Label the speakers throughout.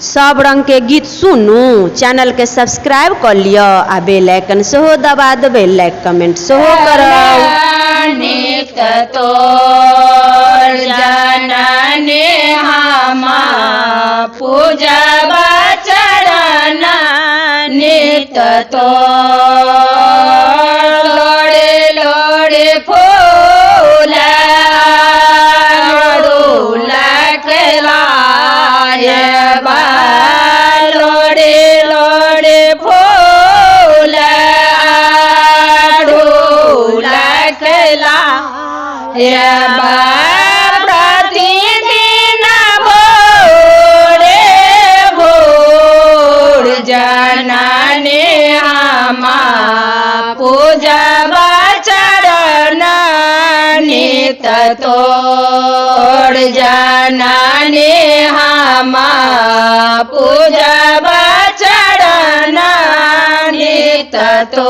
Speaker 1: सब रंग के गीत सुनू चैनल के सब्सक्राइब कर लियो आ बेल आइकन सेहो दबा देबै लाइक कमेंट सेहो करब।
Speaker 2: नित तोर जननी हम पूजब चरण नित तोर लोड़े लोड़े फूल लोड़े लोड़े फूल प्रतिदिन भोरे भोर जननी हम पूजब चरण नित तोर जननी हम पूजब चरण नित तोर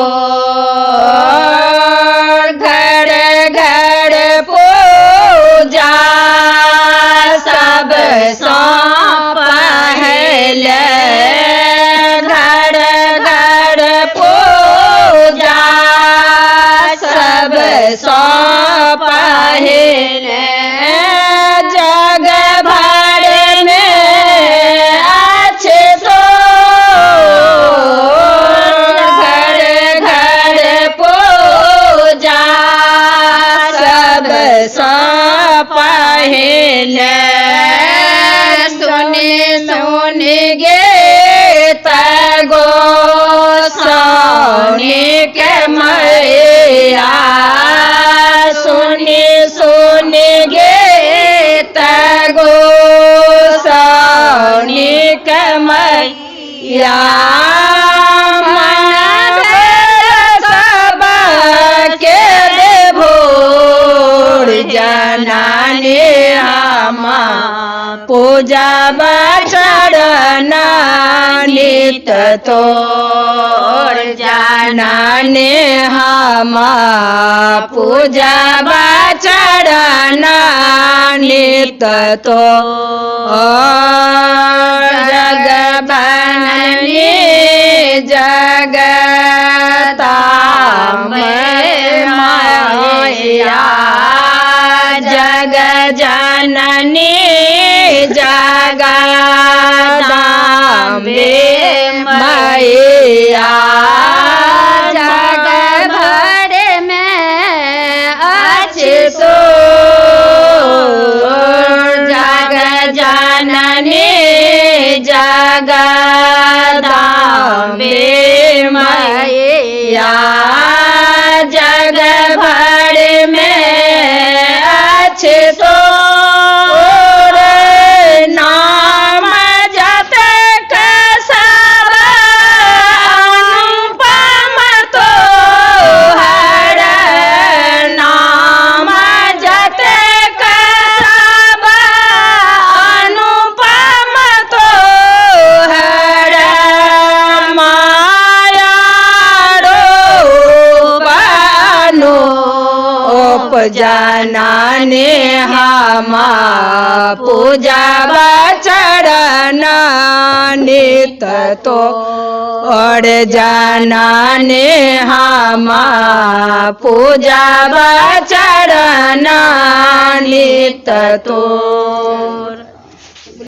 Speaker 2: घर घर पूजा सब सौंप पहले घर घर पूजा सब सौंप पहले जग भर में अच्छे तो घर घर पूजा सब सौंप पहले सुने सुने गे गोसाउनी के मैया सुने सुने गे गोसाउनी के मैया मन सब के देवोर जननी हम पूजब चरण नित तोर जननी हम पूजब चरण नित तोर जग बननी जगता में माया जग जननी जगदम्बे मैया जग भर में अच्छे सो जग जननी जगदम्बे मैया जग भर में अच्छे तो नाम जप सब अनुपम तो हर नाम जप सब अनुपम तो हर माया रूपनु जननी हम पूजब चरण नित तोर जननी हम पूजब चरण नित तोर।